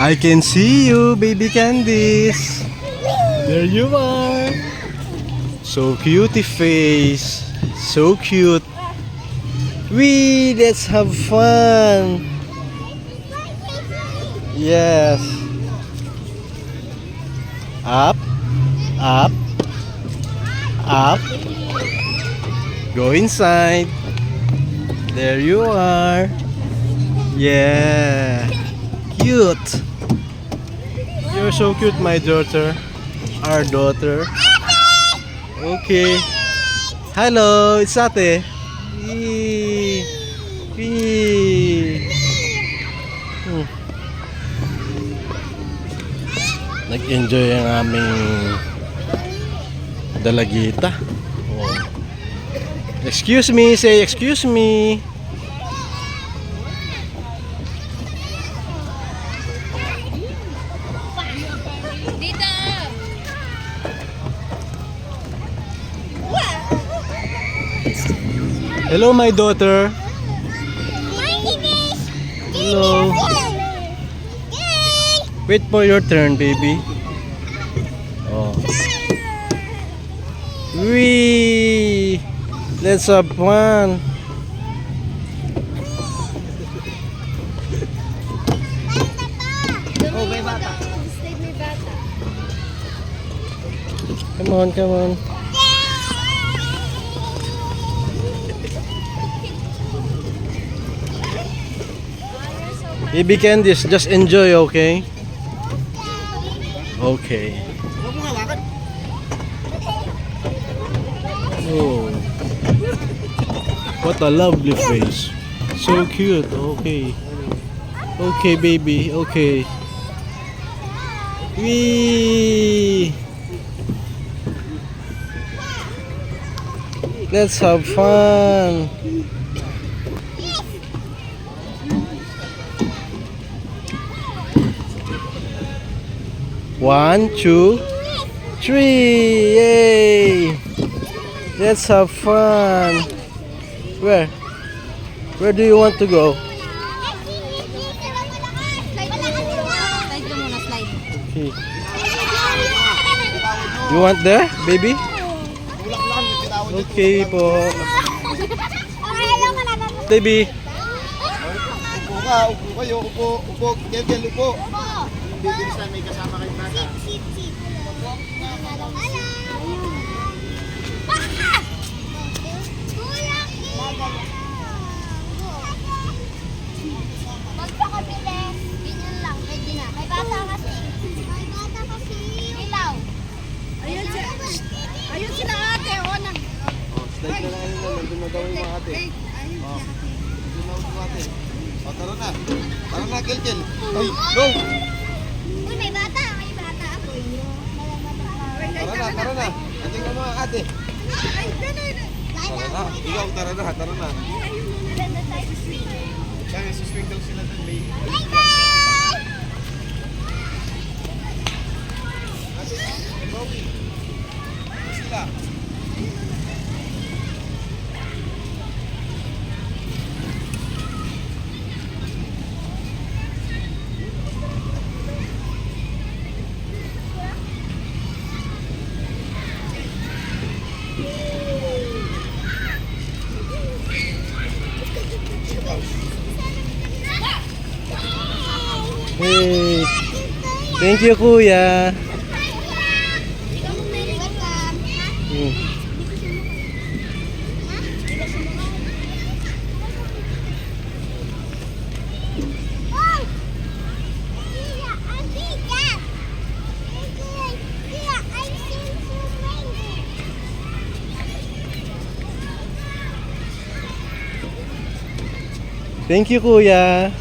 I can see you, baby Candice. There you are. So cutie face. So cute. Wee, let's have fun. Yes. Up, up, up. Go inside. There you are. Yeah. Cute. You're so cute, my daughter. Our daughter. Okay. Hello, it's Ate. Wee. Wee. Nag-enjoy ang aming dalagita. Oh. Excuse me, say excuse me. Hello, my daughter. Hello. Wait for your turn, baby. Oh. Wee! Let's have fun. Oh, may bata. May bata. Come on, come on. Baby Candice, just enjoy, okay? Okay. Oh. What a lovely face. So cute. Okay. Okay, baby. Okay. Wee! Let's have fun. One, two, three! Yay! Let's have fun. Where? Where do you want to go? Slide ka muna, slide. Okay. You want there, baby? Okay po. Baby. Upo ka, upo kayo, upo, upo, Kevin, upo. Bibilis na may kasama kayong bata. Sit. Magpakabilis. Ganyan lang, pwede na. May bata kasi. Ilaw. Ayun sila ate. Slide na lang yun, nandun na daw yung mga ate. Nandun na yung ate. Tara na. Tara na, Kevin. Ay, go! Uy, may bata. Tara na. Ating na mga ate. Tara na. Ikaw, tara na. Kaya suswing daw sila dun, may... Ate, Bobby. Sila. Hey. Thank you, kuya. Hmm. Thank you, kuya.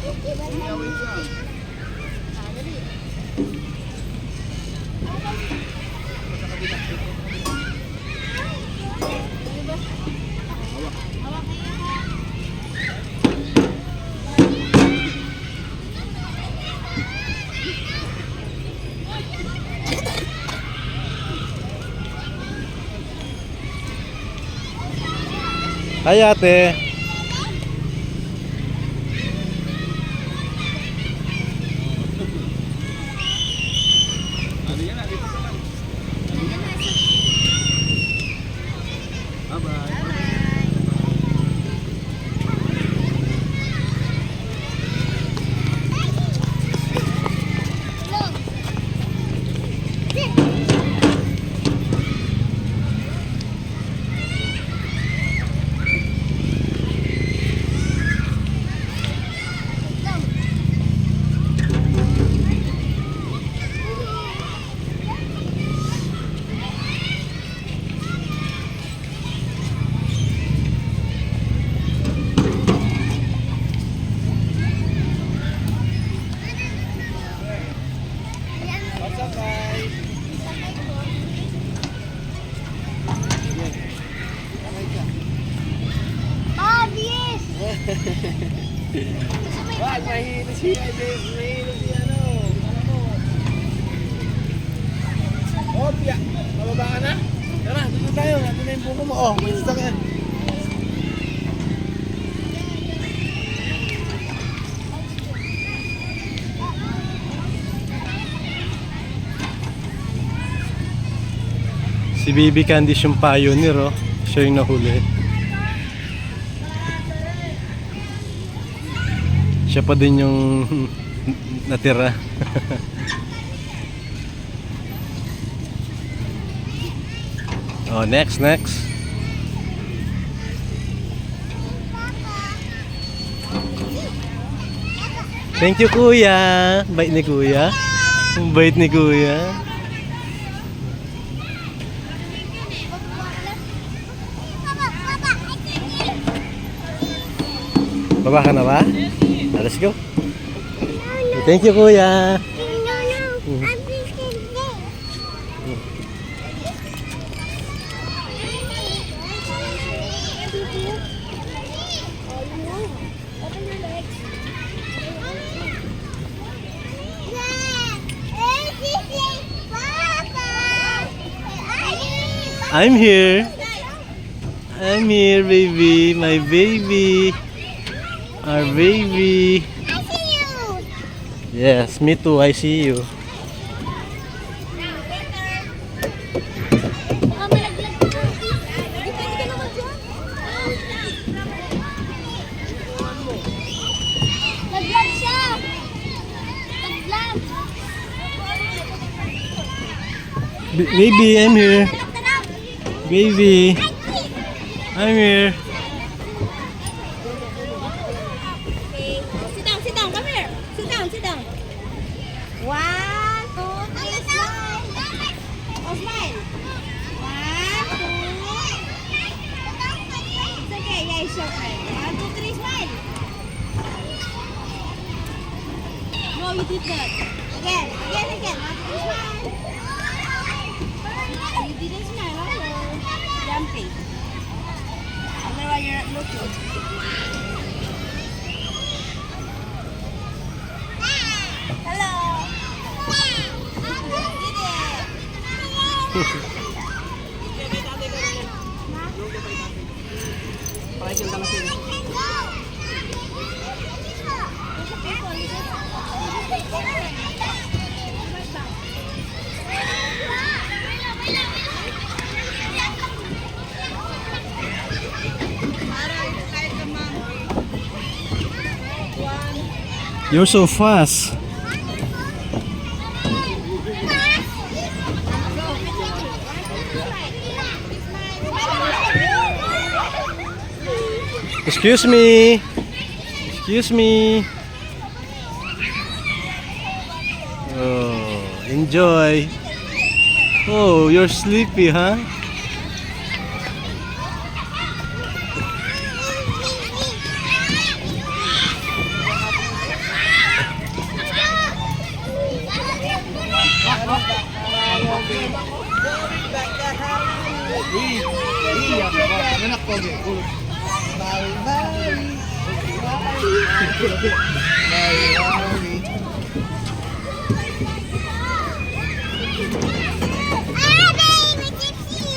Hi, ate. Pasakay. Sakay ka. Obvious! Wag, mahina siya. Mahina siya, ano. Oh, Pia. Mababa ka na? Tara, dito tayo. Natin na yung buko mo. Oh, may sasakyan. Si Baby Candice yung pioneer, oh. Siya yung nahuli. Siya pa din yung natira. Oh, next. Thank you, Kuya. Bait ni Kuya. Ang bait ni Kuya. Baba ka na ba? Let's go. Thank you, Kuya. I'm here. I'm here, baby. My baby. Our baby. I see you! Yes, me too. I see you. Baka malaglag ka. Hindi ka naman dyan. Naglag siya! Naglag! Baby, I'm here. Baby, I'm here. Sit down, come here. Sit down. 1, 2, 3, smile. Oh, smile. 1, 2. It's okay, yeah, it's okay. 1, 2, 3, smile. No, you did that. Again. 1, 2, 3, smile. You didn't smile, hello. Jumping. I don't know why you're not looking. Hello. You're so fast. Excuse me. Excuse me. Oh, enjoy. Oh, you're sleepy, huh? Ah, baby gypsy!